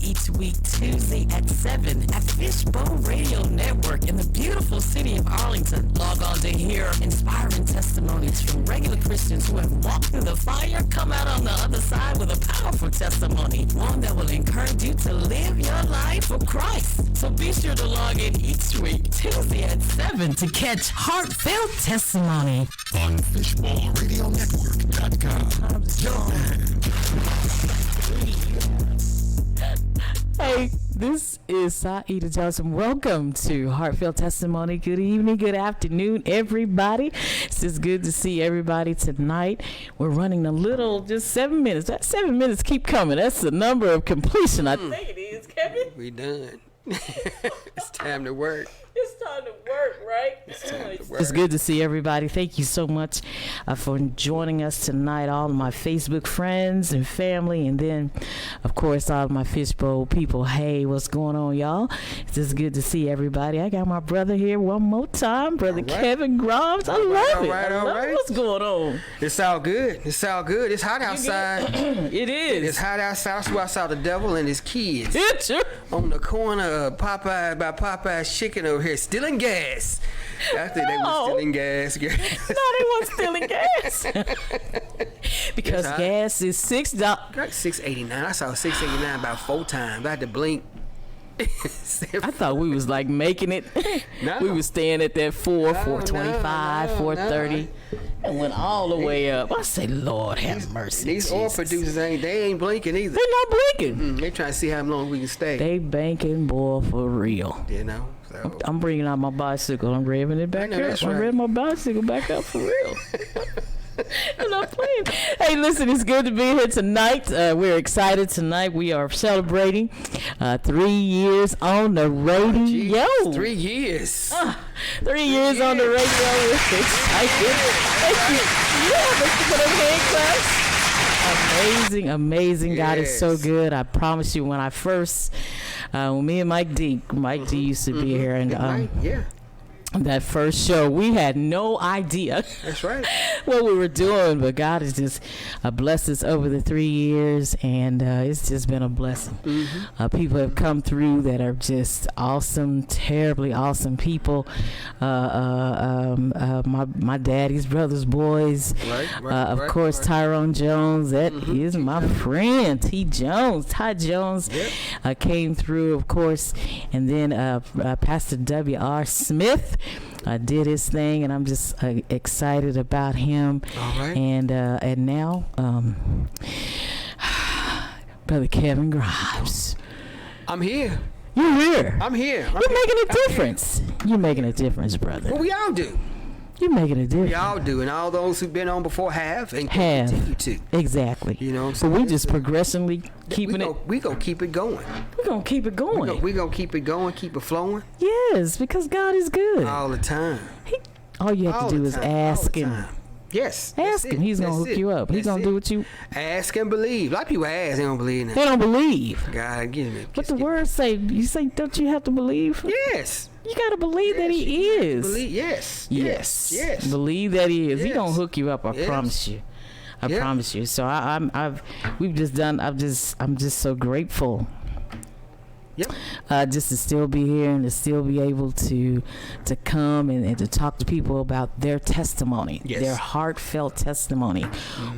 each week, Tuesday at 7 at Fishbowl Radio Network in the beautiful city of Arlington. Log on to hear inspiring testimonies from regular Christians who have walked through the fire, come out on the other side with a powerful testimony, one that will encourage you to live your life for Christ. So be sure to log in each week, Tuesday at 7 to catch Heartfelt Testimony on FishbowlRadioNetwork.com. Hey, this is Syida Johnson. Welcome to Heartfelt Testimony. Good evening, good afternoon, everybody. It's just good to see everybody tonight. We're running a little, just 7 minutes. That 7 minutes keep coming. That's the number of completion. I think it is, Kevin. We done. It's time to work. It's time to work, right? It's time to work. It's good to see everybody. Thank you so much for joining us tonight. All of my Facebook friends and family, and then, of course, all of my Fishbowl people. Hey, what's going on, y'all? It's just good to see everybody. I got my brother here one more time, Brother Kevin Grimes. I love it. I love what's going on. It's all good. It's all good. It's hot outside. It is. It's hot outside. So I saw the devil and his kids It's you. on the corner of Popeye's chicken over here stealing gas. I think they were stealing gas. No, they weren't stealing gas. Because gas is $6. $6.89. I saw $6.89 about 4 times. I had to blink. I thought we was like making it. No. We was staying at that $4.25, no. $4.30, and went all the way up. I say, Lord have mercy. These oil producers ain't blinking either. They're not blinking. They trying to see how long we can stay. They banking, boy, for real. You know. So. I'm bringing out my bicycle. I'm revving it back up. That's I'm right. revving my bicycle back up for real. I'm not playing. Hey, listen, it's good to be here tonight. We're excited tonight. We are celebrating 3 years on the radio. 3 years. 3 years on the radio. We're excited. Thank you. Yeah, let's put a hand clap. Amazing. Yes. God is so good. I promise you, when I first, when me and Mike D used to be here, and that first show, we had no idea. That's right. What we were doing, but God has just blessed us over the 3 years, and it's just been a blessing. People have come through that are just awesome, terribly awesome people. My daddy's brother's boys, of course, Tyrone Jones. That is my friend, Ty Jones, came through, of course, and then Pastor W.R. Smith did his thing, and I'm just excited about him. All right. And now, Brother Kevin Grimes. I'm here. You're here. I'm here. You're making a difference. You're making a difference, brother. Well, we all do. You're making a difference. We all do, and all those who've been on before have and continue to. Exactly. You know, so we just progressively keeping it. We gonna keep it going. We're gonna keep it going. We gonna keep it going, keep it flowing. Yes, because God is good. All the time. All you have to do is ask Him. Yes. Ask Him. He's gonna hook you up. He's gonna do what you ask and believe. A lot of people ask, they don't believe. They don't believe. God, give me. But the words say, you say, don't you have to believe? Yes. You gotta believe that He is. Believe, yes. Believe that He is. Yes. He gonna hook you up. I promise you. I promise you. So I'm just so grateful. Just to still be here and to still be able to come and to talk to people about their testimony, their heartfelt testimony,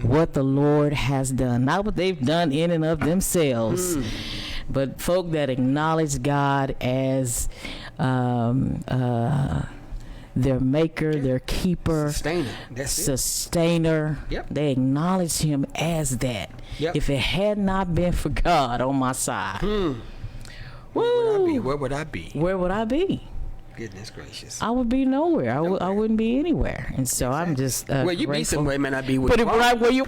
what the Lord has done, not what they've done in and of themselves, but folk that acknowledge God as their maker, their keeper, sustainer. They acknowledge Him as that. If it had not been for God on my side, where would I be? Where would I be? Goodness gracious. I would be nowhere. I wouldn't be anywhere. And so I'm just well, you grateful. be somewhere, it may not be where Put you it right where you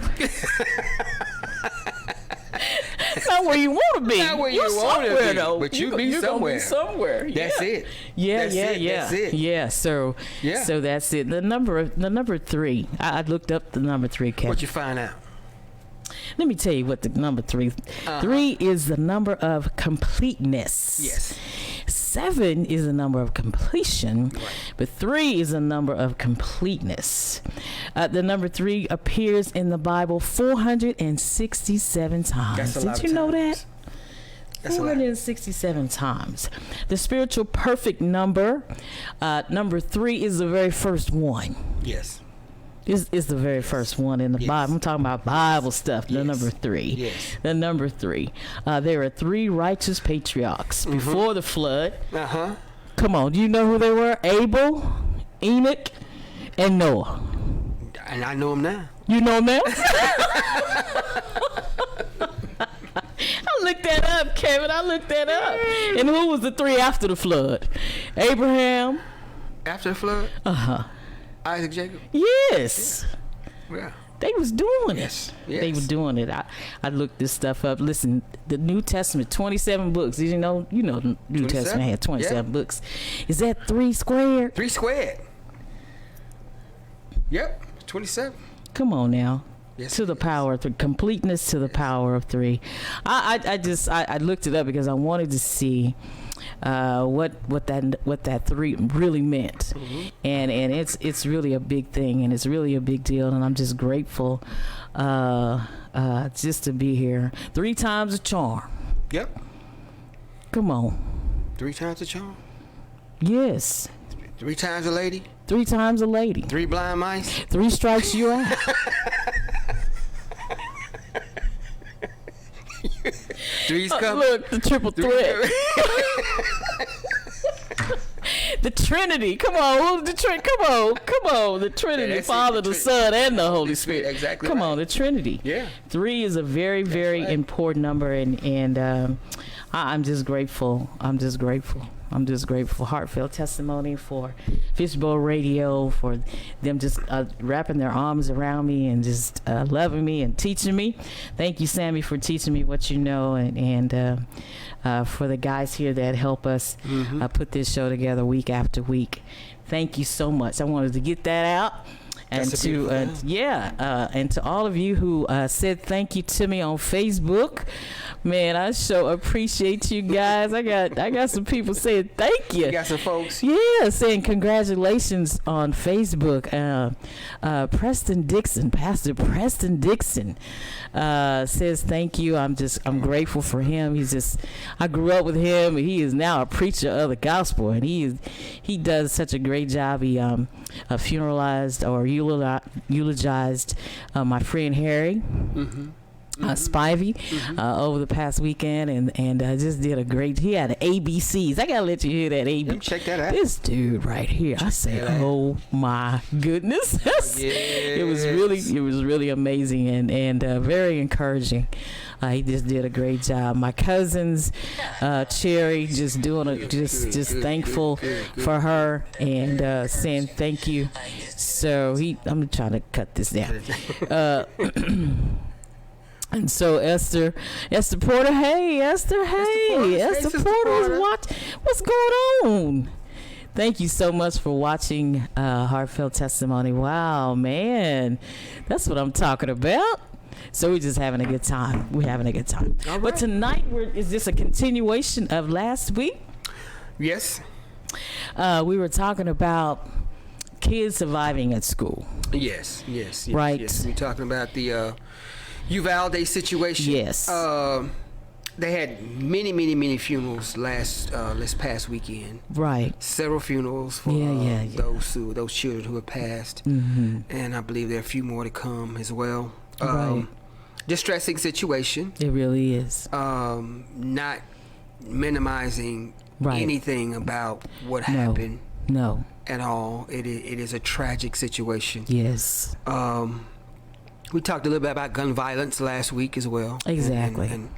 not where you want to be. Not where you want to be, though. But you be somewhere. Somewhere. That's it. That's it. Yeah. So that's it. The number 3. I looked up the number 3, Kevin. What you find out? Let me tell you what the number 3. 3 is the number of completeness. Yes. 7 is a number of completion, but 3 is a number of completeness. The number 3 appears in the Bible 467 times. That's a lot Did you know that? That's 467 times. The spiritual perfect number, number 3 is the very first one. Yes. Is the very first one in the Bible. I'm talking about Bible stuff. The number 3. Yes. The number 3. There are 3 righteous patriarchs before the flood. Uh-huh. Come on, do you know who they were? Abel, Enoch, and Noah. And I know them now. You know them now? I looked that up, Kevin. I looked that up. And who was the 3 after the flood? Abraham. After the flood? Uh-huh. Isaac, Jacob? Yes. Yeah. They was doing Yes. it. They were doing it. I looked this stuff up. Listen, the New Testament, 27 books. Did you know? You know the New 27? Testament had 27 books. Is that 3 squared? 3 squared. Yep. 27. Come on now. Yes, To the power of 3. Completeness to the power of 3. I looked it up because I wanted to see what that 3 really meant, and it's really a big thing, and it's really a big deal, and I'm just grateful just to be here. 3 times a charm. Yep. Come on. 3 times a charm. Yes. 3 times a lady. 3 times a lady. 3 blind mice. 3 strikes you out. Three's coming. Look, the triple threat. The Trinity. Come on, the Come on, the Trinity, Yeah, Father, the Son, and the Holy Spirit. Exactly. Come right. on, the Trinity. Yeah. 3 is a very, very important number, and I'm just grateful. I'm just grateful. Heartfelt testimony for Fishbowl Radio, for them just wrapping their arms around me and just loving me and teaching me. Thank you, Sammy, for teaching me what you know, and for the guys here that help us put this show together week after week. Thank you so much. I wanted to get that out. And and to all of you who said thank you to me on Facebook, man, I so appreciate you guys. I got some people saying thank you. You got some folks. Yeah, saying congratulations on Facebook. Preston Dixon, Pastor Preston Dixon, says thank you. I'm grateful for him. I grew up with him, and he is now a preacher of the gospel, and he does such a great job. He funeralized or eulogized my friend Harry Spivey over the past weekend, and just did a great. He had ABCs. I gotta let you hear that ABC. Check that out. This dude right here. I say, oh my goodness, it was really amazing and very encouraging. He just did a great job. My cousins, Cherry, just doing just thankful for her and saying thank you. So I'm trying to cut this down. And so Esther Porter, hey Esther, Esther Porter's what's going on? Thank you so much for watching Heartfelt Testimony. Wow, man, that's what I'm talking about. So we're just having a good time. All right. But tonight, is this a continuation of last week? Yes. We were talking about kids surviving at school. Yes. Right. Yes. We're talking about the Uvalde situation. Yes. They had many funerals this past weekend. Right. Several funerals for those children who have passed, and I believe there are a few more to come as well. Right. Distressing situation. It really is. Not minimizing anything about what happened. No. At all. It is a tragic situation. Yes. We talked a little bit about gun violence last week as well. Exactly. And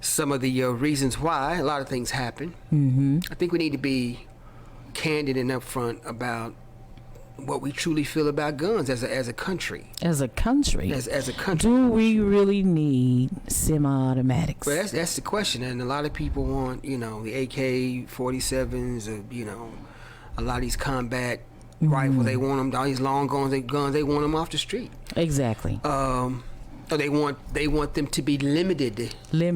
some of the reasons why a lot of things happen. I think we need to be candid and upfront about what we truly feel about guns as a country. As a country. Do we really need semi-automatics? Well, that's the question, and a lot of people want, the AK-47s, or a lot of these combat rifles. They want them. All these long guns. They want them off the street. Exactly. Or they want them to be limited. I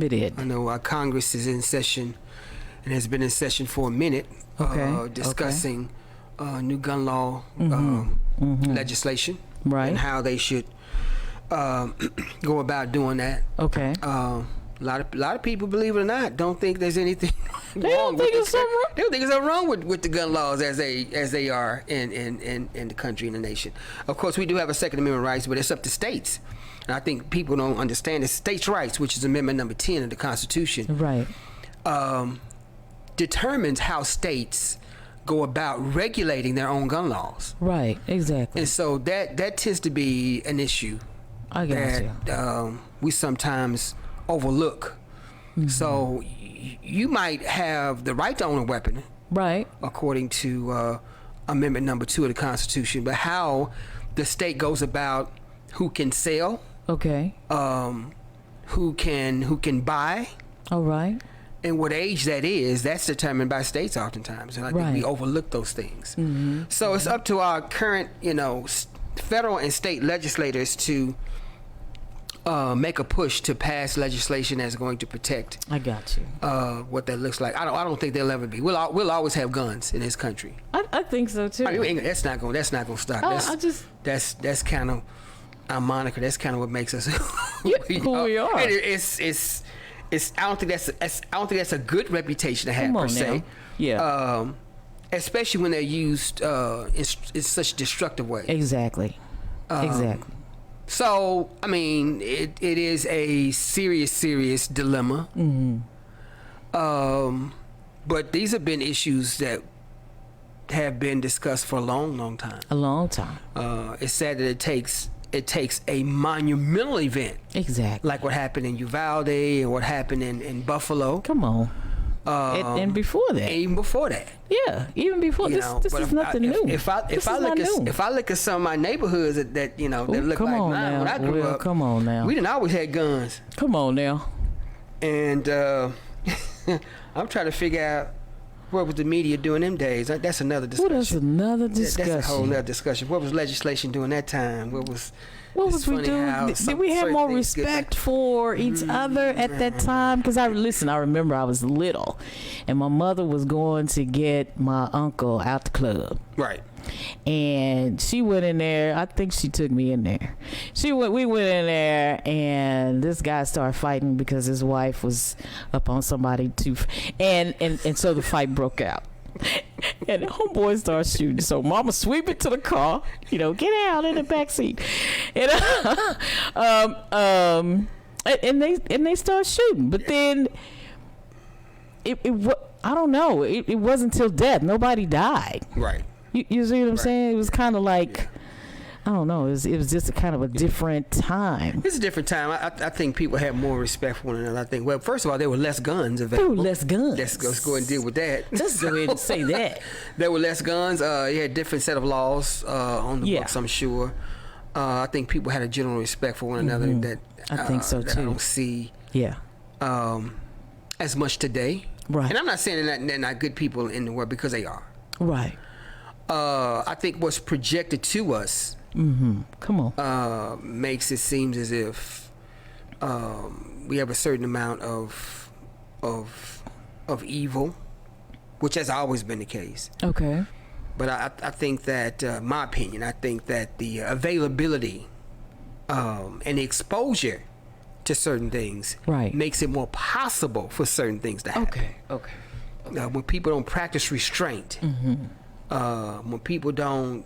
know our Congress is in session, and has been in session for a minute. Discussing. New gun law legislation, right, and how they should go about doing that. A lot of people, believe it or not, don't think there's anything wrong. They don't think there's something wrong with the gun laws as they are in the country and the nation. Of course, we do have a Second Amendment rights, but it's up to states. And I think people don't understand that states' rights, which is Amendment number 10 of the Constitution, right, determines how states go about regulating their own gun laws. Right, exactly. And so that tends to be an issue. I got you. We sometimes overlook. Mm-hmm. So you might have the right to own a weapon, right, according to Amendment number 2 of the Constitution, but how the state goes about who can sell, okay, who can buy, all right, and what age that is, that's determined by states oftentimes, and I think we overlook those things. Mm-hmm. So it's up to our current, federal and state legislators to make a push to pass legislation that's going to protect. I got you. What that looks like. I don't think they'll ever be. We'll always have guns in this country. I think so too. I mean, that's not going to stop. That's kind of our moniker. That's kind of what makes us who we are. And it's. I don't think that's a good reputation to have per se. Yeah. Especially when they're used in such destructive ways. Exactly. Exactly. So, I mean, it is a serious dilemma. Mm-hmm. But these have been issues that have been discussed for a long time. A long time. It's sad that it takes a monumental event. Exactly. Like what happened in Uvalde and what happened in Buffalo. Come on. And before that. Even before that. Yeah, even before this is nothing new. If I look at some of my neighborhoods that that look like mine when I grew up. Come on now. We didn't always had guns. Come on now. And I'm trying to figure out what was the media doing them days. That's another discussion. Well, that's another discussion. That's a whole other discussion. What was legislation doing that time? What was we doing? Did we have more respect for each other at that time? Because I remember I was little, and my mother was going to get my uncle out the club. Right. And she went in there. I think she took me in there. We went in there, and this guy started fighting because his wife was up on somebody too, and so the fight broke out. And the homeboy started shooting. So mama sweep it to the car, get out in the back seat. And and they start shooting. But then I don't know. It wasn't until death. Nobody died. Right. You see what I'm saying? It was kind of like, I don't know. It was just a kind of a different time. It's a different time. I think people have more respect for one another. I think, well, first of all, there were less guns available. There were less guns. Let's go ahead and deal with that. Let's go ahead and say that. There were less guns. You had a different set of laws on the books, I'm sure. I think people had a general respect for one another that I think so too. I don't see as much today. Right. And I'm not saying that they're not good people in the world, because they are. Right. I think what's projected to us come on makes it seem as if we have a certain amount of evil, which has always been the case. Okay. But I think that, my opinion, I think that the availability and the exposure to certain things makes it more possible for certain things to happen. Okay. When people don't practice restraint, when people don't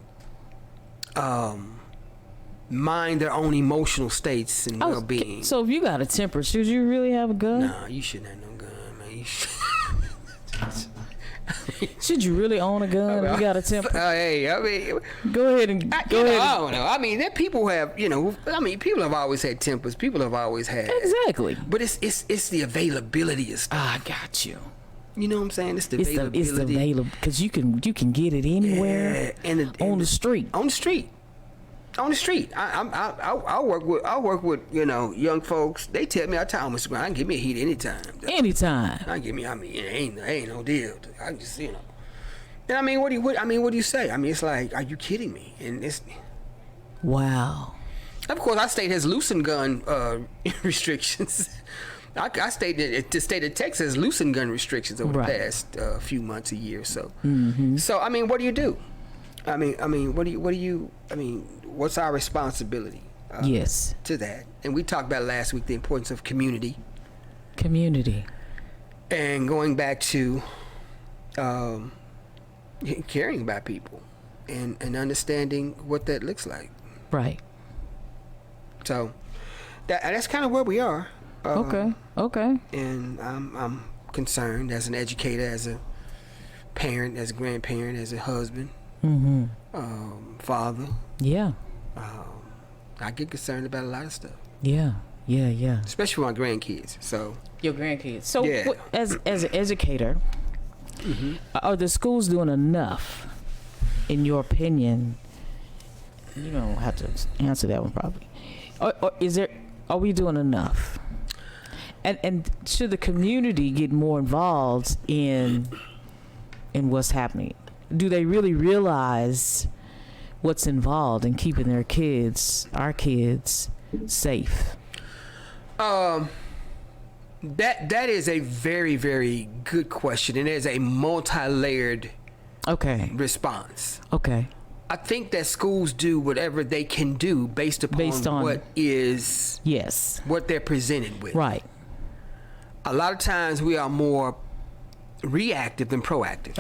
mind their own emotional states and well-being. So if you got a temper, should you really have a gun? Nah, you shouldn't have no gun, man. Should you really own a gun if you got a temper? Hey, I mean, go ahead and I don't know. I mean, there people have, people have always had tempers. People have always had. Exactly. But it's the availability of stuff. I got you. You know what I'm saying? It's the availability. It's available because you can get it anywhere. On the street. On the street. I work with young folks. They tell me, I tell them, I can give me a heat anytime. Anytime. It ain't no deal. I just And I mean, what do you say? I mean, it's like, are you kidding me? And it's wow. Of course, our state has loosened gun restrictions. I stated the state of Texas has loosened gun restrictions over the past few months, a year or so. Mm-hmm. So I mean, what do you do? I mean, what's our responsibility? Yes. To that, and we talked about last week the importance of community. Community. And going back to caring about people and understanding what that looks like. Right. So that's kind of where we are. Okay. And I'm concerned as an educator, as a parent, as a grandparent, as a husband, father. Yeah. I get concerned about a lot of stuff. Yeah. Especially with my grandkids. So your grandkids. So yeah. as an educator, are the schools doing enough, in your opinion? You don't have to answer that one probably. Or are we doing enough? And should the community get more involved in what's happening? Do they really realize what's involved in keeping our kids safe? That is a very, very good question, and there's a multi-layered response. Okay. I think that schools do whatever they can do based on what is what they're presented with. Right. A lot of times we are more reactive than proactive.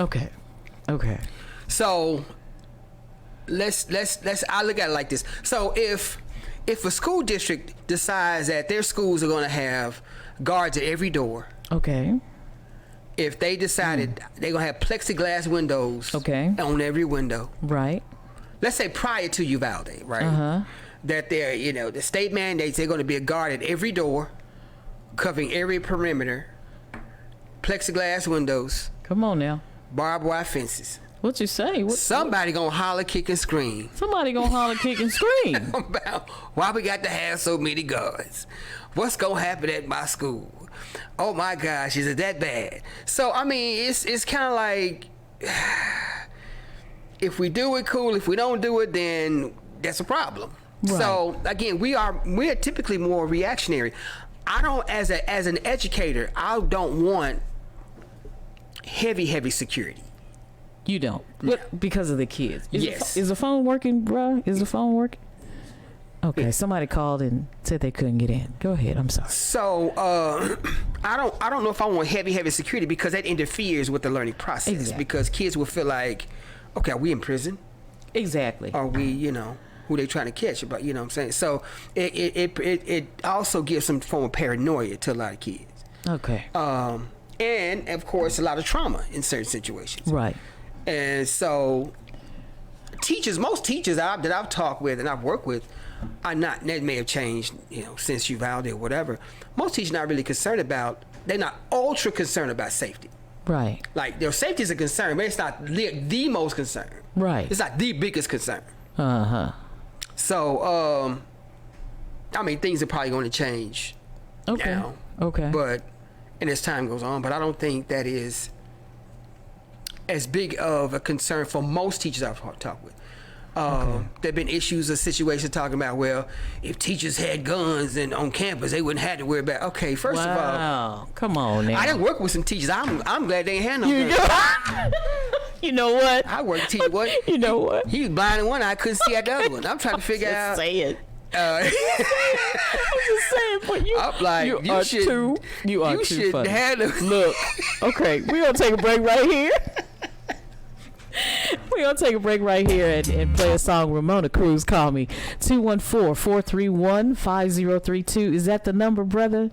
Okay. So let's I look at it like this. So if a school district decides that their schools are going to have guards at every door. Okay. If they decided they're going to have plexiglass windows on every window. Right. Let's say prior to Uvalde, right? That the state mandates they're going to be a guard at every door, covering every perimeter, plexiglass windows. Come on now. Barbed wire fences. What you say? Somebody gonna holler, kick, and scream. Somebody gonna holler, kick, and scream. About why we got to have so many guards. What's gonna happen at my school? Oh my gosh, is it that bad? So I mean, it's kind of like, if we do it, cool. If we don't do it, then that's a problem. Right. So again, we're typically more reactionary. I don't, as an educator, I don't want heavy security. You don't? Because of the kids? Yes. Is the phone working, bruh? Is the phone working? Okay, somebody called and said they couldn't get in. Go ahead, I'm sorry. So, I don't know if I want heavy security, because that interferes with the learning process. Exactly. Because kids will feel like, okay, are we in prison? Exactly. Are we, who they trying to catch? But you know what I'm saying? So, it also gives some form of paranoia to a lot of kids. Okay. And, of course, a lot of trauma in certain situations. Right. And so most teachers that I've talked with and I've worked with are not, that may have changed, since Uvalde or whatever. Most teachers are not really concerned about, they're not ultra concerned about safety. Right. Like, their safety is a concern, but it's not the most concern. Right. It's not the biggest concern. So, I mean, things are probably going to change now. Okay. But, and as time goes on, but I don't think that is as big of a concern for most teachers I've talked with. There have been issues or situations talking about, well, if teachers had guns and on campus, they wouldn't have to worry about. Okay, first of all, come on now. I didn't work with some teachers. I'm glad they ain't had no guns. You know what? I worked with teachers. What? You know what? He was blind in one eye, couldn't see at the other one. I'm trying to figure out. Say it. I'm just saying, but I'm like, you should funny. have Look, okay, we're gonna take a break right here. We're going to take a break right here and play a song. Ramona Cruz, call me. 214-431-5032. Is that the number, brother?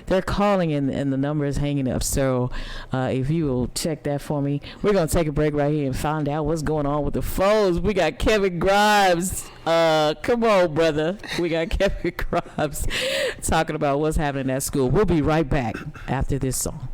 They're calling and the number is hanging up. So if you will check that for me. We're going to take a break right here and find out what's going on with the phones. We got Kevin Grimes. Come on, brother. We got Kevin Grimes talking about what's happening at school. We'll be right back after this song.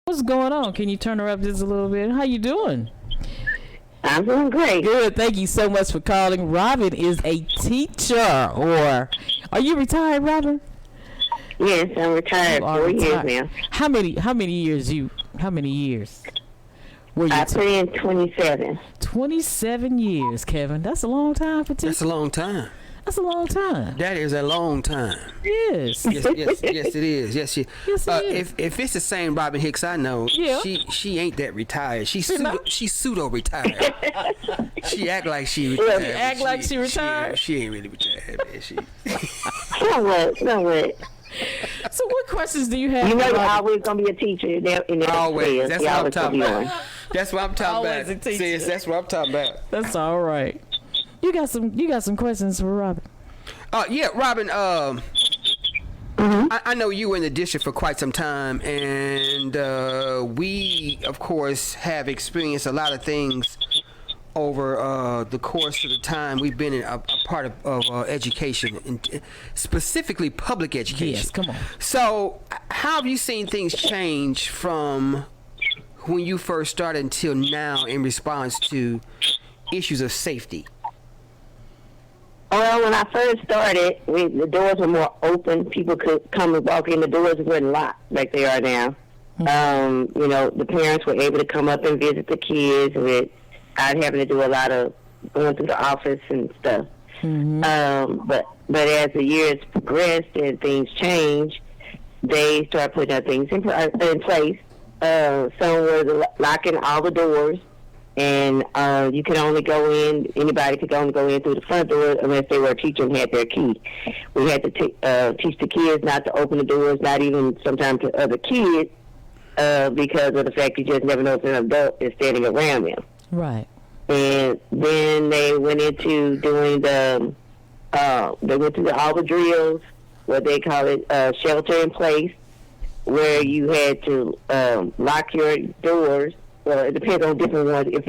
What's going on? Can you turn her up just a little bit? How you doing? I'm doing great. Good. Thank you so much for calling. Robin is a teacher, or are you retired, Robin? Yes, I'm retired. 4 years now. How many years were you? I put in 27. 27 years, Kevin. That's a long time for teaching. That's a long time. That's a long time. That is a long time. Yes. Yes, it is. Yes, it is. If it's the same Robin Hicks I know, yeah. she ain't that retired. She's pseudo retired. She act like she retired. She ain't really retired, man. Somewhat. So what questions do you have? You know you're always gonna be a teacher in that always. That's what I'm talking about. That's what I'm talking about. Sis, that's what I'm talking about. That's all right. You got some questions for Robin. Yeah, Robin. I know you were in the district for quite some time, and we, of course, have experienced a lot of things over the course of the time we've been in a part of education, and specifically public education. Yes, come on. So, how have you seen things change from when you first started until now in response to issues of safety? Well, when I first started, the doors were more open. People could come and walk in. The doors weren't locked like they are now. The parents were able to come up and visit the kids without having to do a lot of going through the office and stuff. But as the years progressed and things changed, they started putting other things in place. Some were locking all the doors. And you could only go in, anybody could only go in through the front door unless they were a teacher and had their key. We had to teach the kids not to open the doors, not even sometimes to other kids, because of the fact you just never know if an adult is standing around them. Right. And then they went into doing all the drills, what they call it, shelter in place, where you had to lock your doors. Well, it depends on different ones. If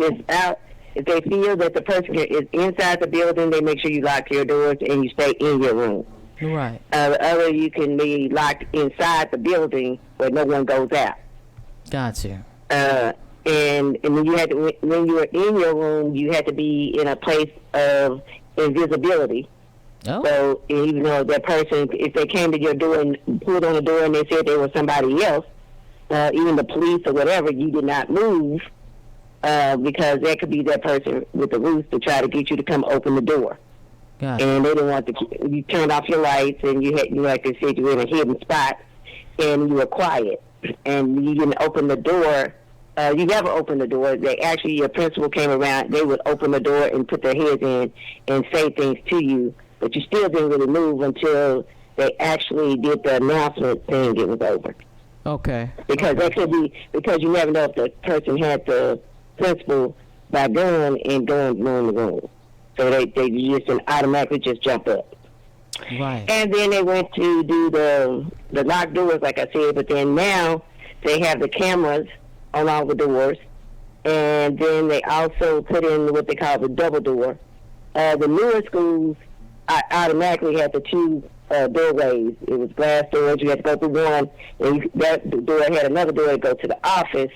they feel that the person is inside the building, they make sure you lock your doors and you stay in your room. Right. Other, you can be locked inside the building where no one goes out. Gotcha. And then you had to, when you were in your room, you had to be in a place of invisibility. Oh. So even though that person, if they came to your door and pulled on the door and they said they were somebody else, even the police or whatever, you did not move because that could be that person with the roof to try to get you to come open the door. Gotcha. And they didn't want you turned off your lights and you like they said, you were in a hidden spot and you were quiet and you didn't open the door. You never opened the door. Your principal came around. They would open the door and put their heads in and say things to you, but you still didn't really move until they actually did the announcement saying it was over. Okay. Because that could be because you never know if the person had the principal by gun and going in the room. So they just automatically just jump up. Right. And then they went to do the locked doors, like I said, but then now they have the cameras on all the doors. And then they also put in what they call the double door. The newer schools automatically had the two doorways. It was glass doors. You had to go through one, and that door had another door to go to the office,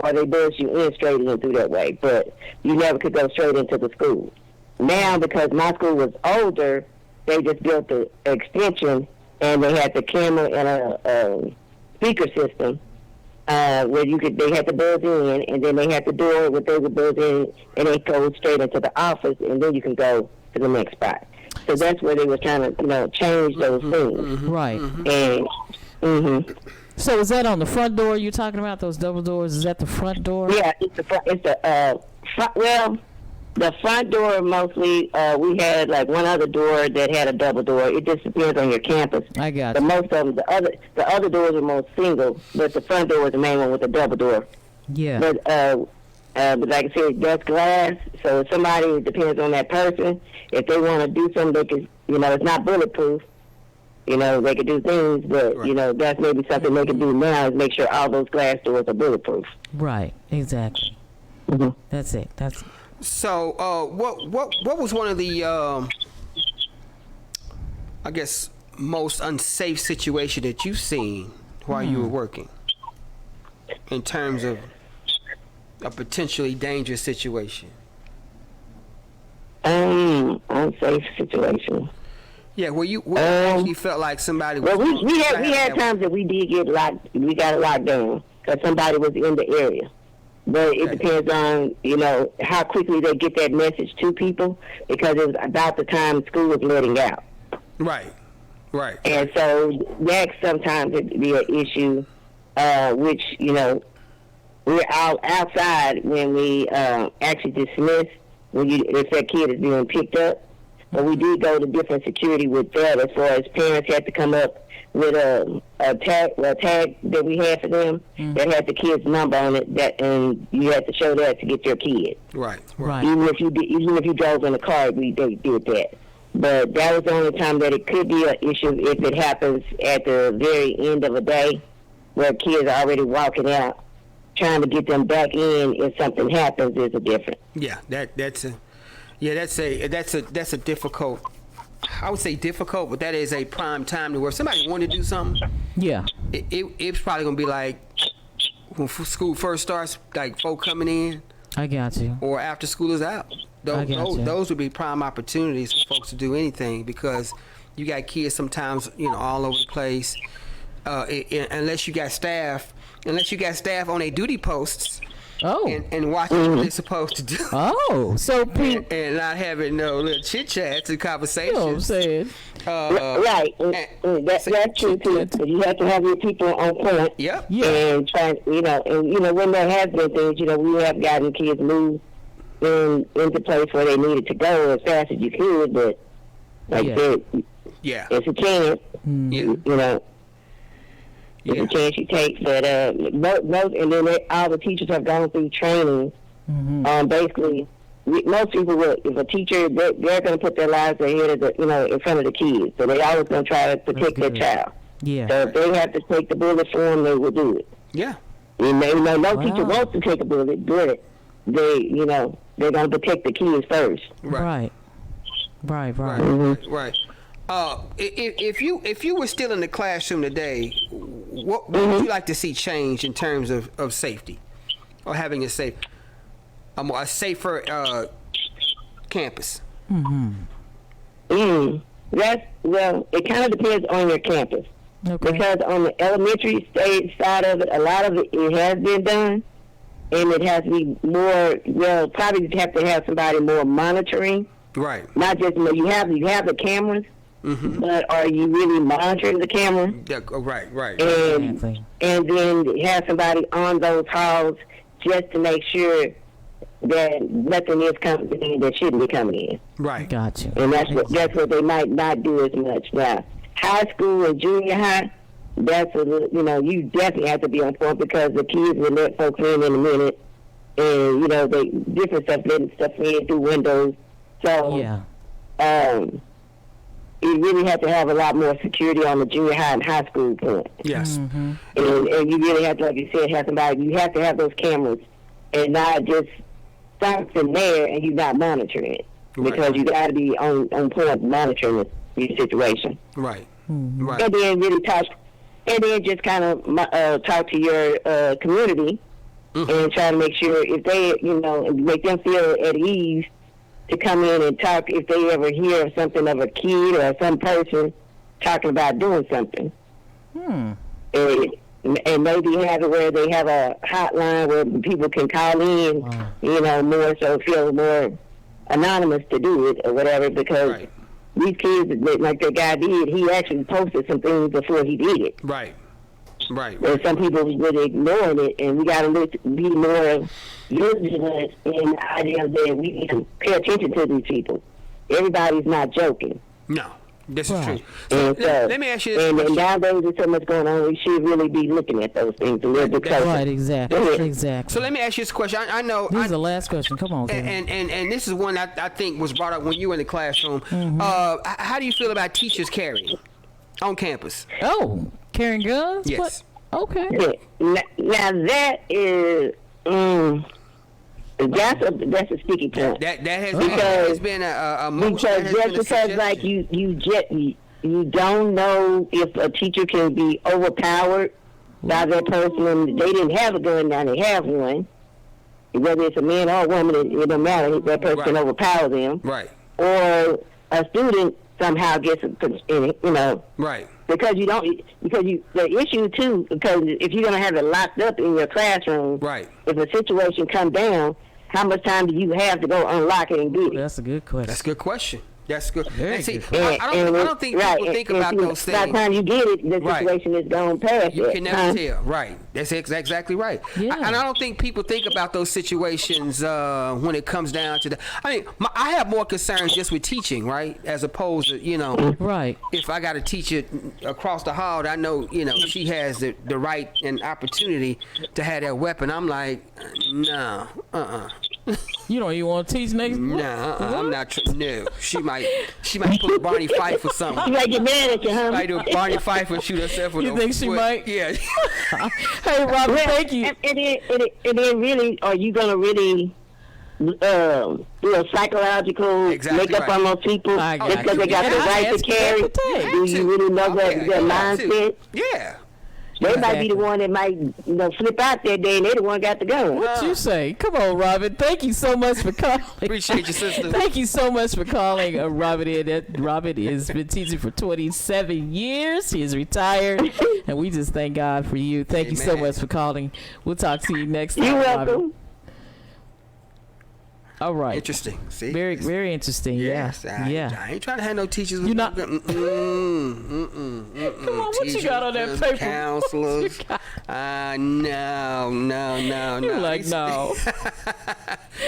or they built you in straight in through that way. But you never could go straight into the school. Now, because my school was older, they just built the extension, and they had the camera and a speaker system where they had the build in, and then they had the door where they would build in, and they go straight into the office, and then you can go to the next spot. So that's where they were trying to, change those things. Right. And So is that on the front door you're talking about? Those double doors? Is that the front door? Yeah, it's the front. It's the front. Well, the front door mostly. We had like one other door that had a double door. It just depends on your campus. I got But you. most of them, the other doors are most single, but the front door is the main one with the double door. Yeah. But like I said, that's glass. So if somebody, it depends on that person. If they want to do something, they could, it's not bulletproof. They could do things, but, Right. That's maybe something they could do now is make sure all those glass doors are bulletproof. Right. Exactly. Mm-hmm. That's it. So, what was one of the, I guess, most unsafe situation that you've seen while you were working? in terms of a potentially dangerous situation? Unsafe situation. Yeah, where you actually felt like somebody was. Well, we had times that we did get locked. We got locked down because somebody was in the area. But it depends on, how quickly they get that message to people, because it was about the time school was letting out. Right. And so that sometimes it could be an issue, which, we're all outside when we actually dismiss, if that kid is being picked up. But we did go to different security with that, as far as parents had to come up with a tag that we had for them that had the kid's number on it, and you had to show that to get your kid. Right. Even if you drove in a car, they did that. But that was the only time that it could be an issue if it happens at the very end of a day, where kids are already walking out. Trying to get them back in if something happens is a different. Yeah, that's a difficult. I would say difficult, but that is a prime time to where if somebody wanted to do something. Yeah, it's probably gonna be like when school first starts, like folk coming in. I got you. Or after school is out. Those would be prime opportunities for folks to do anything, because you got kids sometimes, all over the place. Unless you got staff on their duty posts. Oh. And watching what they're supposed to do. Oh, so and not having no little chit chats and conversations. You know what I'm saying? Right. That's true too. You have to have your people on point. Yep. Yeah. And try, when there has been things, we have gotten kids moved into place where they needed to go as fast as you could, but it's a chance. It's a chance you take, but most, and then all the teachers have gone through training. Basically, most people will, if a teacher, they're going to put their lives ahead of in front of the kids. So they always going to try to protect their child. Yeah. So if they have to take the bullet for them, they will do it. Yeah. And no teacher wants to take a bullet, but they're going to protect the kids first. Right. If you were still in the classroom today, what would you like to see change in terms of safety, or having a safer campus? It kind of depends on your campus. Okay. Because on the elementary side of it, a lot of it has been done, and it has to be more. Well, probably have to have somebody more monitoring. Right. Not just you have the cameras. But are you really monitoring the camera? Yeah, right. And then have somebody on those halls just to make sure that nothing is coming in that shouldn't be coming in. Right. Gotcha. And that's what they might not do as much. Now, high school and junior high, that's you definitely have to be on point, because the kids will let folks in a minute, and they different stuff, letting stuff in through windows. So you really have to have a lot more security on the junior high and high school point. Yes. And you really have to, like you said, have somebody. You have to have those cameras, and not just something there and you're not monitoring it, because you got to be on point monitoring the situation. Right. Right. And then really talk, and then just kind of talk to your community and try to make sure if they, make them feel at ease to come in and talk if they ever hear of something of a kid or some person talking about doing something. And maybe have it where they have a hotline where people can call in, more so feel more anonymous to do it or whatever, because these kids, like that guy did, he actually posted some things before he did it. Right. And some people was really ignoring it, and we got to be more vigilant in the idea that we need to pay attention to these people. Everybody's not joking. No, this is true. And let me ask you this question. And nowadays there's so much going on, we should really be looking at those things a little bit closer. Right, exactly. So let me ask you this question. I know this is the last question. Come on, Kevin. And this is one I think was brought up when you were in the classroom. How do you feel about teachers carrying on campus? Oh, carrying guns? Yes. What? Okay. Yeah. Now that is that's a sticky point. That has been a motion. Because like you don't know if a teacher can be overpowered by that person, and they didn't have a gun, now they have one. Whether it's a man or a woman, it don't matter. That person can overpower them. Right. Or a student somehow gets, Right. Because the issue too, because if you're gonna have it locked up in your classroom, right. If a situation comes down, how much time do you have to go unlock it and get it? That's a good question. That's a good question. That's good. Very See, good. I don't think people think about those things. By the time you get it, the situation is gone past. You can never tell. Right. That's exactly right. Yeah. And I don't think people think about those situations when it comes down to I have more concerns just with teaching, right, as opposed to right. If I got to teach it across the hall, I know she has the right and opportunity to have that weapon. I'm like, no, You don't even want to teach next? No, I'm not. No, she might pull a Barney Fife or something. She might get mad at you, huh? She might do a Barney Fife and shoot herself with You think she might? Yeah. Hey, Robert, thank you. And then really, are you gonna really do a psychological makeup on those people just because they got the right to carry? Do you really know their mindset? Yeah. They might be the one that might flip out that day, and they the one got the gun. What you say? Come on, Robin. Thank you so much for calling. Appreciate you, sister. Thank you so much for calling, Robin. Robin has been teaching for 27 years. He is retired, and we just thank God for you. Thank you so much for calling. We'll talk to you next time. You're welcome. Robin. All right. Interesting. See, very, very interesting. Yes, Yeah. I ain't trying to have no teachers. You're not. Come on, what you got on that paper? Counselors. No. You're like, no.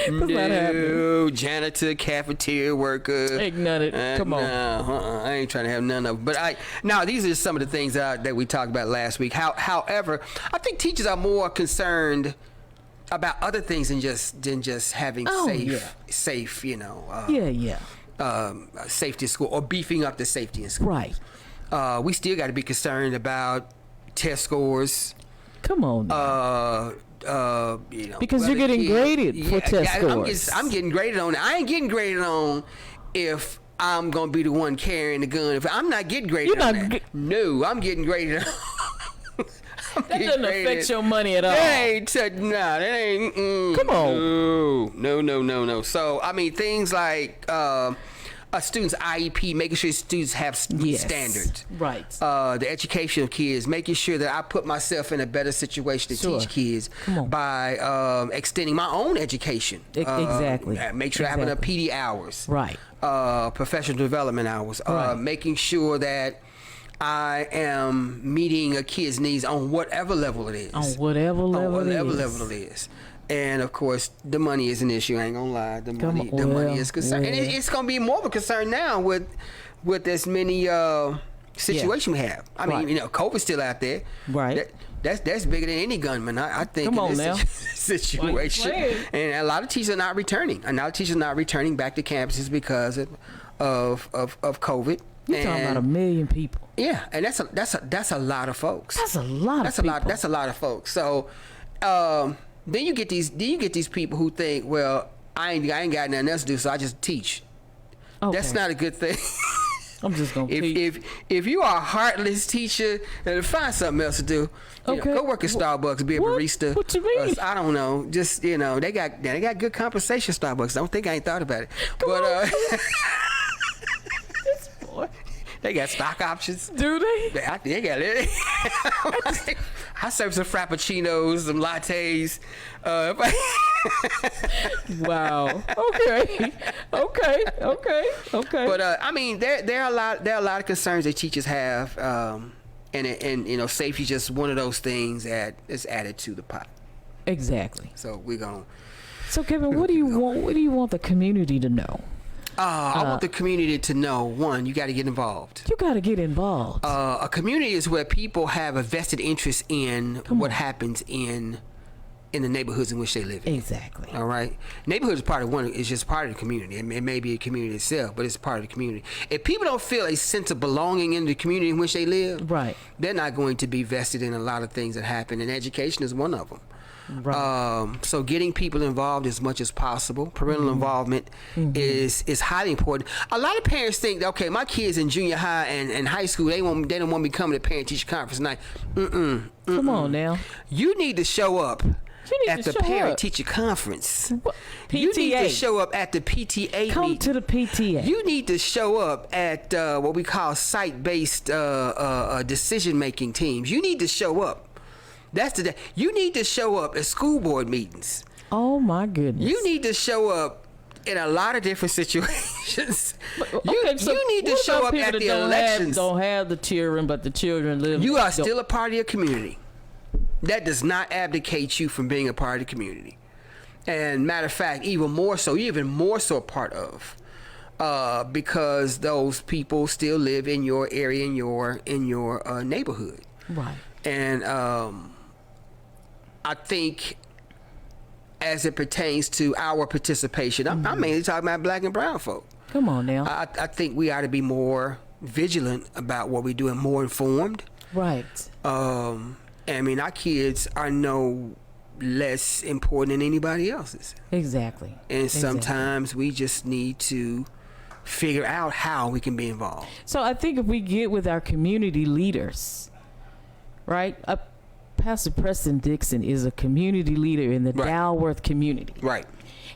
No, janitor, cafeteria worker. Ain't none of it. Come on. I ain't trying to have none of it. But these are some of the things that we talked about last week. However, I think teachers are more concerned about other things than just having safe, safety in school or beefing up the safety in school. Right. We still got to be concerned about test scores. Come on. Because you're getting graded for test scores. I'm getting graded on. I ain't getting graded on if I'm gonna be the one carrying the gun. If I'm not getting graded on that. No, I'm getting graded on. That doesn't affect your money at all. That ain't. Come on. No. So things like a student's IEP, making sure students have standards. Right. The education of kids, making sure that I put myself in a better situation to teach kids by extending my own education. Exactly. Make sure I have enough PD hours. Right. Professional development hours. Making sure that I am meeting a kid's needs on whatever level it is. On whatever level it is. And of course, the money is an issue. I ain't gonna lie. The money is concern, and it's gonna be more of a concern now with as many situation we have. I mean, COVID's still out there. Right. That's bigger than any gunman. I think in this situation. And a lot of teachers are not returning. A lot of teachers are not returning back to campuses because of COVID. You're talking about 1 million people. Yeah, and that's a lot of folks. That's a lot of people. That's a lot of folks. So then you get these people who think, well, I ain't got nothing else to do, so I just teach. Okay. That's not a good thing. I'm just gonna teach. If you are a heartless teacher, then find something else to do. Go work at Starbucks, be a barista. What you mean? I don't know. Just they got good compensation. Starbucks. Don't think I ain't thought about it. They got stock options. Do they? They got it. I serve some frappuccinos, some lattes. Wow. Okay. But there are a lot of concerns that teachers have, and safety is just one of those things that is added to the pot. Exactly. So we're gonna. So Kevin, what do you want? What do you want the community to know? I want the community to know, one, you got to get involved. You got to get involved. A community is where people have a vested interest in what happens in the neighborhoods in which they live in. Exactly. All right? Neighborhood is just part of the community. It may be a community itself, but it's part of the community. If people don't feel a sense of belonging in the community in which they live, right, they're not going to be vested in a lot of things that happen, and education is one of them. Right. So getting people involved as much as possible. Parental involvement is highly important. A lot of parents think, okay, my kids in junior high and high school, they don't want me coming to parent-teacher conference night. Come on now. You need to show up at the parent-teacher conference. PTA. You need to show up at the PTA Come meeting. to the PTA. You need to show up at what we call site-based decision-making teams. You need to show up. That's the day. You need to show up at school board meetings. Oh my goodness. You need to show up in a lot of different situations. So you need to show up at the elections. Don't have the children, but the children live. You are still a part of your community. That does not abdicate you from being a part of the community. And matter of fact, even more so a part of, because those people still live in your area, in your neighborhood. Right. And I think, as it pertains to our participation, I'm mainly talking about black and brown folk. Come on now. I think we ought to be more vigilant about what we do and more informed. Right. I mean, our kids are no less important than anybody else's. Exactly. And sometimes we just need to figure out how we can be involved. So I think if we get with our community leaders, right? Pastor Preston Dixon is a community leader in the Dalworth community. Right.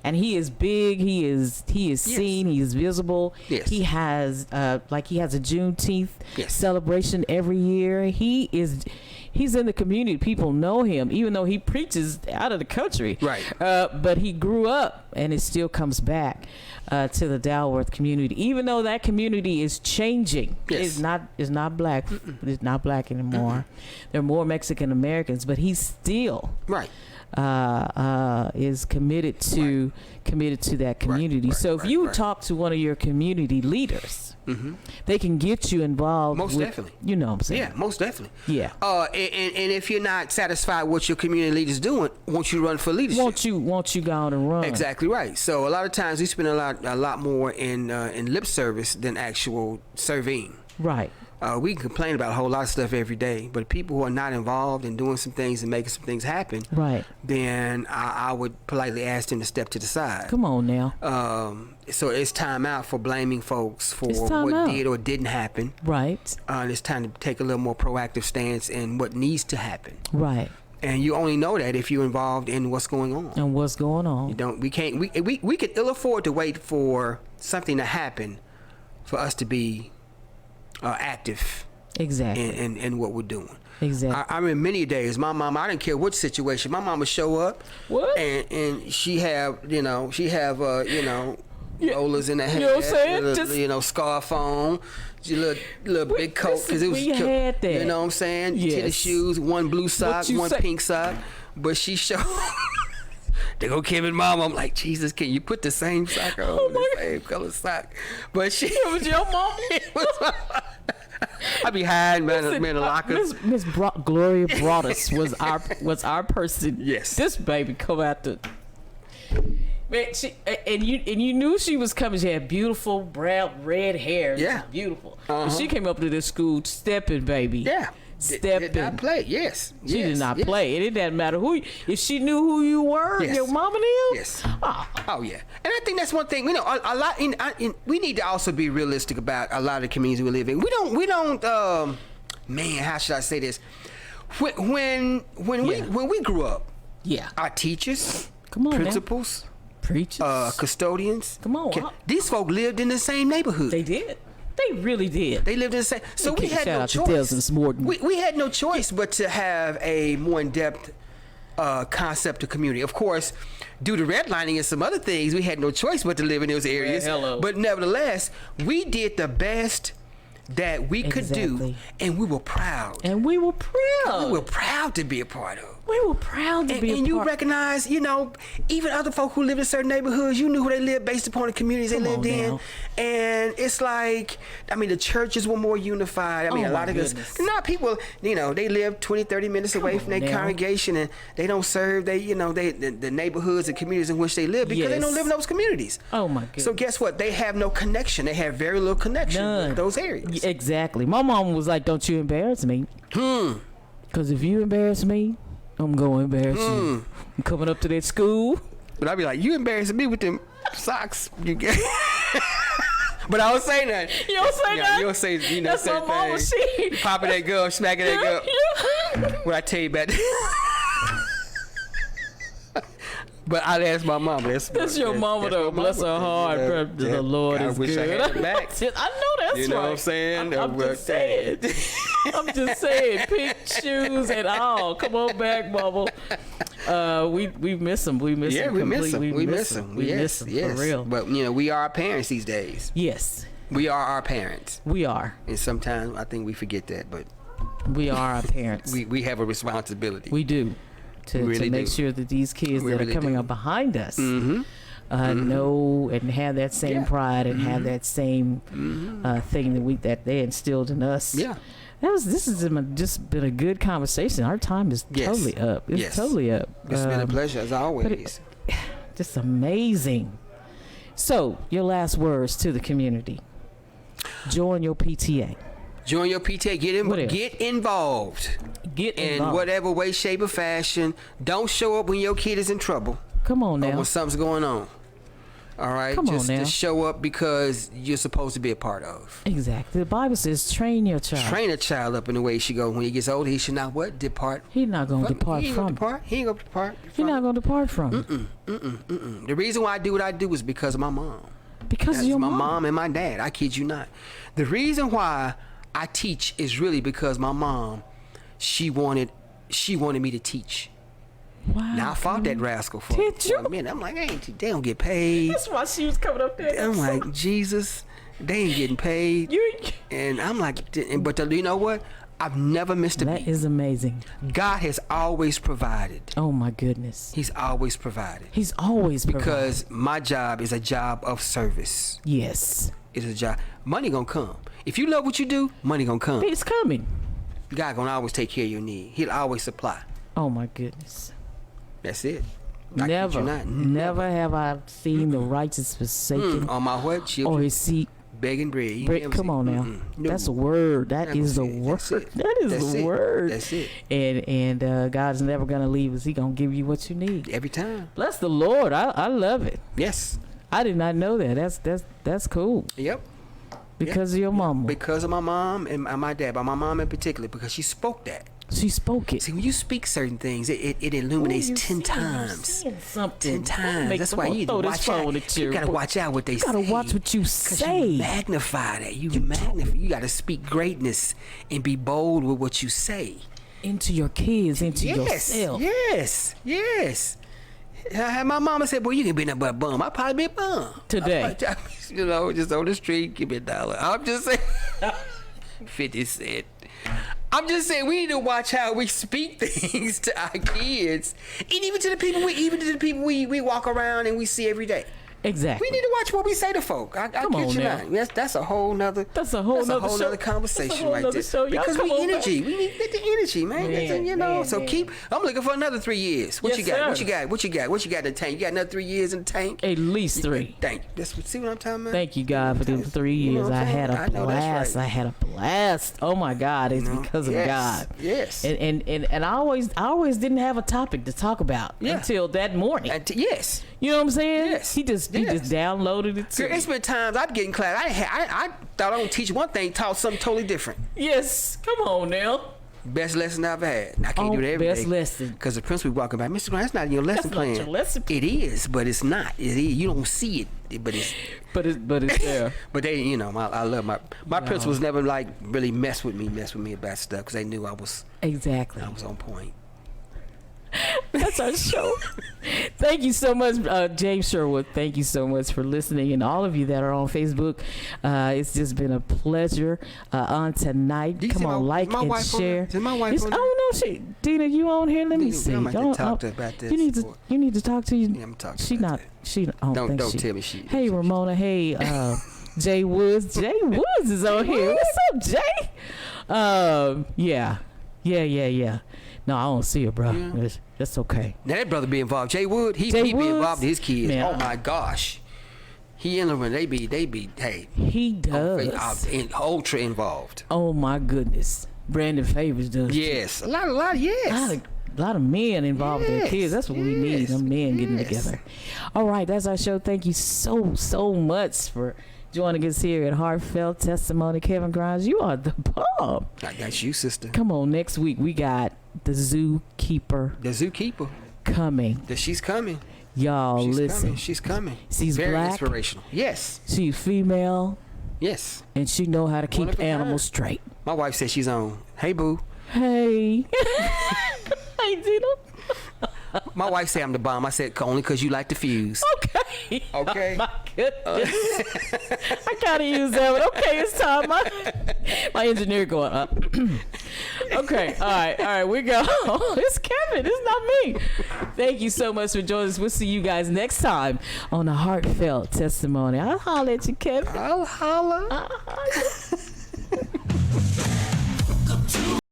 And he is big. He is seen. He is visible. Yes. He has a Juneteenth celebration every year. He's in the community. People know him, even though he preaches out of the country. Right. But he grew up, and it still comes back to the Dalworth community, even though that community is changing. Yes. It's not black. It's not black anymore. There are more Mexican Americans, but he's still is committed to that community. So if you talk to one of your community leaders, they can get you involved. Most definitely. You know what I'm saying? Yeah, most definitely. Yeah. And if you're not satisfied with what your community leader's doing, won't you run for leadership? Won't you go on and run? Exactly right. So a lot of times we spend a lot more in lip service than actual serving. Right. We can complain about a whole lot of stuff every day, but people who are not involved in doing some things and making some things happen, right? Then I would politely ask them to step to the side. Come on now. So it's time out for blaming folks for what did or didn't happen. Right. And it's time to take a little more proactive stance in what needs to happen. Right. And you only know that if you're involved in what's going on. And what's going on. You don't. We can't. We could ill afford to wait for something to happen for us to be active. Exactly. In what we're doing. Exactly. I remember many days, my mom, I didn't care what situation, my mom would show up. What? And she have Olas in the head. You know what I'm saying? Little, scarf on, little big coat. Cause it was, had that. You know what I'm saying? Yes. Tennis shoes, one blue sock, one pink sock. But she showed. They go Kevin mom. I'm like, Jesus, can you put the same sock on the same color sock? But it was your mom. I be hiding in the locker. Miss Gloria Broadus was our person. Yes. This baby come out the. Man, you knew she was coming. She had beautiful brown red hair. Yeah, beautiful. But she came up to this school stepping, baby. Yeah. Stepping. Did not play. Yes. She did not play. It didn't matter if she knew who you were. Yes. Your mama knew. Yes. Oh yeah. And I think that's one thing. A lot. We need to also be realistic about a lot of the communities we live in. We don't. Man, how should I say this? When we grew up, our teachers, principals, preachers, custodians, come on, these folk lived in the same neighborhood. They did. They really did. They lived in the same. So we had no choice. We had no choice but to have a more in-depth concept of community. Of course, due to redlining and some other things, we had no choice but to live in those areas. But nevertheless, we did the best that we could do, and we were proud. We were proud to be a part of. We were proud to be a part. And you recognize, even other folk who live in certain neighborhoods, you knew who they lived based upon the communities they lived in. And it's like, the churches were more unified. A lot of us, now people, they live 20, 30 minutes away from their congregation, and they don't serve the neighborhoods and communities in which they live because they don't live in those communities. Oh my goodness. So guess what? They have no connection. They have very little connection with those areas. Exactly. My mom was like, don't you embarrass me. Because if you embarrass me, I'm going to embarrass you. I'm coming up to that school. But I'd be like, you embarrassing me with them socks. You get. But I don't say nothing. You don't say nothing? You don't say, That's certain my mama. things. Popping that girl, smacking that girl. What I tell you about that. But I'd ask my mama. That's your mama, though. Bless her heart. The Lord is good. I had it back. I know that's right. You know what I'm saying? I'm just saying. I'm just saying. Pink shoes and all. Come on back, mama. We miss them. We miss them. We miss them. We miss them. We miss them for real. But we are our parents these days. Yes. We are our parents. We are. And sometimes I think we forget that, but we are our parents. we have a responsibility. We do. To make sure that these kids that are coming up behind us know and have that same pride and have that same thing that they instilled in us. Yeah. This has just been a good conversation. Our time is totally up. It's totally up. It's been a pleasure as always. Just amazing. So, your last words to the community. Join your PTA. Join your PTA. Get involved. Get involved. In whatever way, shape, or fashion. Don't show up when your kid is in trouble. Come on now. Or when something's going on. All right? Just show up because you're supposed to be a part of. Exactly. The Bible says train your child. Train a child up in the way he should go. When he gets older, he should not what? Depart. He's not going to depart from it. He ain't going to depart. He's not going to depart from it. The reason why I do what I do is because of my mom. Because of your mom? My mom and my dad. I kid you not. The reason why I teach is really because my mom, she wanted me to teach. Wow. Now I fought that rascal for a minute. I'm like, they don't get paid. That's why she was coming up there. I'm like, Jesus, they ain't getting paid. And I'm like, but you know what? I've never missed a beat. That is amazing. God has always provided. Oh my goodness. He's always provided. He's always provided. Because my job is a job of service. Yes. It's a job. Money gonna come. If you love what you do, money gonna come. It's coming. God gonna always take care of your need. He'll always supply. Oh my goodness. That's it. Never have I seen the righteous forsaken. On my what? Or his seed begging bread. Come on now. No. That's a word. That is the word. That is the word. That's it. And God's never gonna leave us. He gonna give you what you need every time. Bless the Lord. I love it. Yes. I did not know that. That's cool. Yep. Because of your mama. Because of my mom and my dad, but my mom in particular, because she spoke that. She spoke it. See, when you speak certain things, it illuminates 10 times. 10 times. That's why you need to watch out. You gotta watch out what they say. You gotta watch what you say. You magnify that. You gotta speak greatness and be bold with what you say. Into your kids, into yourself. Yes. My mama said, boy, you can be nothing but a bum. I'll probably be a bum. Today. Just on the street, give me $1. I'm just saying. 50 cents. I'm just saying we need to watch how we speak things to our kids, and even to the people we walk around and we see every day. Exactly. We need to watch what we say to folk. I kid you not. That's a whole nother. That's a whole nother conversation right there. Because we energy. We need to get the energy, man. So I'm looking for another 3 years. What you got? What you got in the tank? You got another 3 years in the tank? At least 3. Thank you. See what I'm talking about? Thank you, God, for them 3 years. I had a blast. I had a blast. Oh my God! It's because of God. Yes. And I always didn't have a topic to talk about until that morning. Yes. You know what I'm saying? Yes. He just downloaded it. Girl, it's been times I'd get in class. I thought I would teach one thing, taught something totally different. Yes. Come on now. Best lesson I ever had. I can't do that every day. Best lesson. Because the principal be walking by, Mr. Grant, that's not in your lesson plan. That's not your lesson plan. It is, but it's not. It is. You don't see it, but it's. But it's there. But they, I love my principals never really mess with me about stuff because they knew I was. Exactly. I was on point. That's our show. Thank you so much, James Sherwood. Thank you so much for listening, and all of you that are on Facebook. It's just been a pleasure on tonight. Come on, like and share. Is my wife on there? I don't know. Dina, you on here? Let me see. I might have to talk to her about this. You need to talk to you. Yeah, I'm talking about that. Don't tell me she. Hey, Ramona. Hey, Jay Woods. Jay Woods is on here. What's up, Jay? Yeah. No, I don't see her, bro. Yeah. That's okay. Now that brother be involved. Jay Wood, he be involved with his kids. Man, oh my gosh, he in the room. They be. Hey, he does. Ultra involved. Oh my goodness, Brandon Favors does. Yes, a lot. Yes. lot of men involved with their kids. That's what we need. Them men getting together. All right, that's our show. Thank you so much for joining us here at Heartfelt Testimony. Kevin Grimes, you are the bomb. That's you, sister. Come on, next week we got the zookeeper. The zookeeper coming. She's coming. Y'all listen. She's coming. She's very black. Inspirational. Yes. She's female. Yes. And she know how to keep animals straight. My wife said she's on. Hey, boo. Hey. Hey, Dino. My wife said I'm the bomb. I said only because you like to fuse. Okay. Okay. Oh, my goodness. I gotta use that one. Okay, it's time. My engineer going up. Okay. All right. We go. It's Kevin. It's not me. Thank you so much for joining us. We'll see you guys next time on the Heartfelt Testimony. I'll holler at you, Kevin. I'll holler.